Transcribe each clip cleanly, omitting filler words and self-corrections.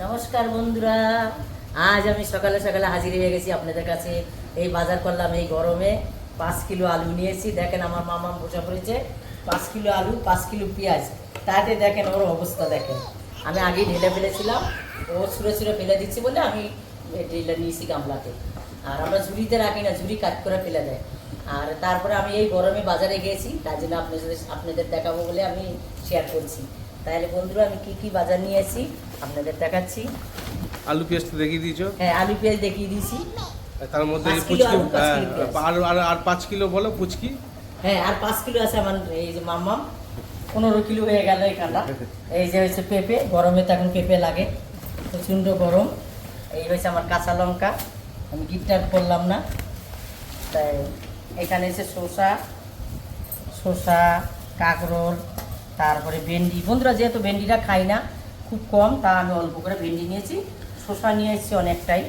নমস্কার বন্ধুরা, আজ আমি সকালে সকালে হাজির হয়ে গেছি আপনাদের কাছে। এই বাজার করলাম এই গরমে। 5 কিলো আলু নিয়েছি। দেখেন আমার মামা বসে পড়েছে। 5 কিলো আলু, 5 কিলো পেঁয়াজ। তাতে দেখেন ওর অবস্থা দেখেন। আমি আগেই ঢেলে ফেলেছিলাম, ও ছুঁড়ে ছুঁড়ে ফেলে দিচ্ছি বলে আমি ঢেলে নিয়েছি গামলাতে। আর আমরা ঝুড়িতে রাখি না, ঝুড়ি কাট করে ফেলে দেয়। আর তারপরে আমি এই গরমে বাজারে গিয়েছি, তার জন্য আপনাদের দেখাবো বলে আমি শেয়ার করছি। তাহলে বন্ধুরা আমি কি কি বাজার নিয়ে এসেছি আপনাদের দেখাচ্ছি। আলু পেঁয়াজ তো দেখিয়ে দিয়েছো? হ্যাঁ, আলু পেঁয়াজ দেখিয়ে দিয়েছি। তার মধ্যে 5 কিলো পুচকি আলু, 5 কিলো পেঁয়াজ। আর 5 কিলো বলো পুচকি। হ্যাঁ, আর 5 কিলো আছে আমার এই যে মাম্মাম। 15 কিলো হয়ে গেল এখানটা। এই যে হচ্ছে পেঁপে, গরমে তো এখন পেঁপে লাগে, প্রচণ্ড গরম। এই হয়েছে আমার কাঁচা লঙ্কা, আমি গিফটার করলাম না। তাই এখানে এসে শসা, কাঁকরোল, তারপরে ভেন্ডি। বন্ধুরা যেহেতু ভেন্ডিটা খাই না, খুব কম, তা আমি অল্প করে ভেন্ডি নিয়েছি। শসা নিয়ে এসেছি অনেকটাই।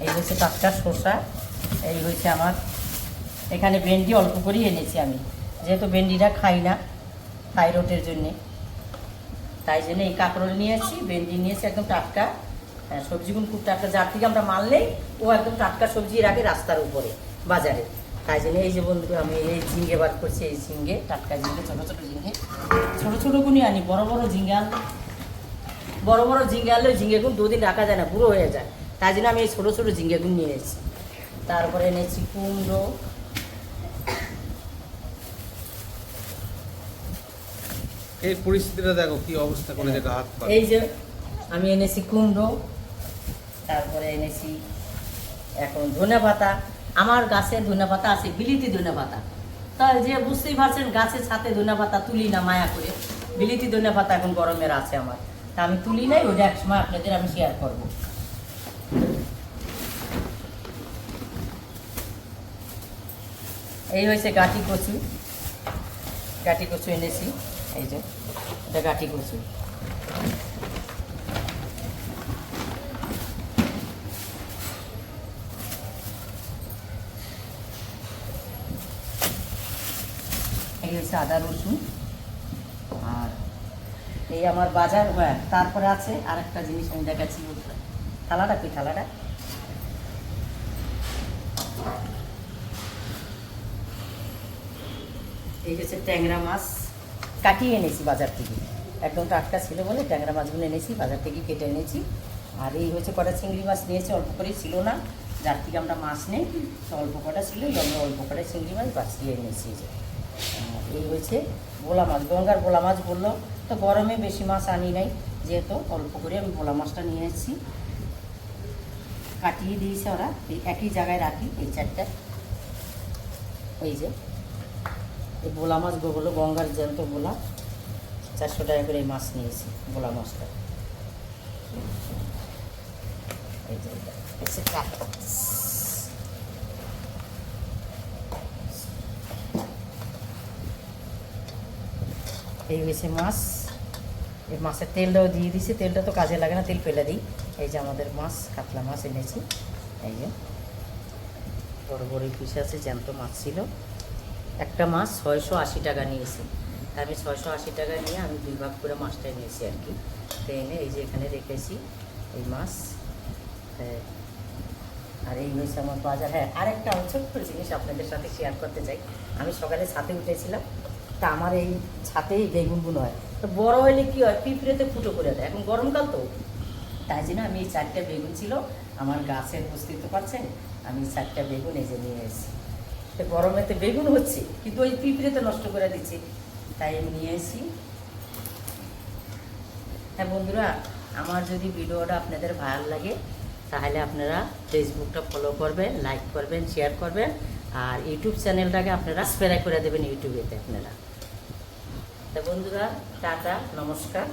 এই হচ্ছে টাটকা শসা। এই হচ্ছে আমার এখানে ভেন্ডি অল্প করেই এনেছি আমি, যেহেতু ভেন্ডিটা খাই না থাইরয়েডের জন্যে। তাই জন্য এই কাঁকরোল নিয়েছি, ভেন্ডি নিয়েছি একদম টাটকা। হ্যাঁ, সবজিগুলো খুব টাটকা, যার থেকে আমরা মানলেই ও একদম টাটকা সবজি রাখে রাস্তার উপরে বাজারে। তাই জন্য এই যে বন্ধু আমি এই ঝিঙ্গে বার করছি, এই ঝিঙ্গে, টাটকা ঝিঙ্গে, ছোটো ছোটো ঝিঙ্গে। ছোটো ছোটোগুনি আনি, বড় বড় ঝিঙ্গে আনলে ঝিঙ্গেগুলো 2 দিন রাখা যায় না, বুড়ো হয়ে যায়। তাই জন্য আমি এই ছোটো ছোটো ঝিঙ্গেগুলো নিয়ে এসেছি। তারপরে এনেছি কুমড়ো, এই পরিস্থিতিটা দেখো কি অবস্থা করে যেটা হাত পা। এই যে আমি এনেছি কুমড়ো, তারপরে এনেছি এখন ধনেপাতা। আমার গাছে ধনেপাতা আছে, বিলিতি ধনেপাতা। তাই যে বুঝতেই পারছেন, গাছের সাথে ধনেপাতা তুলি না মায়া করে। বিলিতি ধনেপাতা এখন গরমের আছে আমার, তা আমি তুলি নাই, ওটা এক সময় আপনাদের আমি শেয়ার করব। এই হয়েছে গাঁটি কচু এনেছি। এই যে এটা গাঁটি কচু। এই হচ্ছে আদা রসুন। আর এই আমার বাজার। হ্যাঁ, তারপরে আছে আরেকটা জিনিস আমি দেখাচ্ছি। থালাটা কই, থালাটা? এই হচ্ছে ট্যাংরা মাছ, কাটিয়ে এনেছি বাজার থেকে, একদম টাটকা ছিল বলে ট্যাংরা মাছগুলো এনেছি, বাজার থেকে কেটে এনেছি। আর এই হচ্ছে কটা চিংড়ি মাছ নিয়েছি, অল্প করেই ছিল না, যার থেকে আমরা মাছ নেই, তো অল্প কটা ছিল, আমরা অল্প কটা চিংড়ি মাছ বাছিয়ে এনেছি। এই হয়েছে ভোলা মাছ, গঙ্গার ভোলা মাছ বললো, তো গরমে বেশি মাছ আনি নাই, যেহেতু অল্প করে আমি ভোলা মাছটা নিয়ে এসেছি। কাটিয়ে দিয়েছে ওরা, এই একই জায়গায় রাখি এই 4টা। এই যে এই ভোলা মাছ হলো গঙ্গার জ্যান্ত ভোলা, 400 টাকা করে এই মাছ নিয়েছি, ভোলা মাছটা। এই যে এই হয়েছে মাছ। এই মাছের তেলটাও দিয়ে দিছি, তেলটা তো কাজে লাগে না, তেল ফেলে দিই। এই যে আমাদের মাছ, কাতলা মাছ এনেছি। এই যে বড় বড় পিস আছে, জ্যান্ত মাছ ছিল। একটা মাছ 680 টাকা নিয়েছি। আমি 680 টাকা নিয়ে আমি 2 ভাগ করে মাছটা নিয়েছি আর কি। তো এনে এই যে এখানে রেখেছি এই মাছ। আর এই হয়েছে আমার বাজার। হ্যাঁ, আরেকটা ছোট্ট জিনিস আপনাদের সাথে শেয়ার করতে চাই। আমি সকালে ছাদে উঠেছিলাম, তা আমার এই ছাদেই বেগুনগুলো হয়, তো বড় হলে কী হয়, পিঁপড়েতে ফুটো করে দেয়, এখন গরমকাল তো, তাই জন্য আমি এই 4টা বেগুন ছিল আমার গাছের, বুঝতে পারছেন, আমি 4টা বেগুন এই যে নিয়ে এসেছি। তো গরমেতে বেগুন হচ্ছে, কিন্তু ওই পিঁপড়েতে নষ্ট করে দিচ্ছে, তাই আমি নিয়ে এসেছি। হ্যাঁ বন্ধুরা, আমার যদি ভিডিওটা আপনাদের ভালো লাগে তাহলে আপনারা ফেসবুকটা ফলো করবেন, লাইক করবেন, শেয়ার করবেন, আর ইউটিউব চ্যানেলটাকে আপনারা সাবস্ক্রাইব করে দেবেন ইউটিউবেতে আপনারা। তা বন্ধুরা, টাটা, নমস্কার।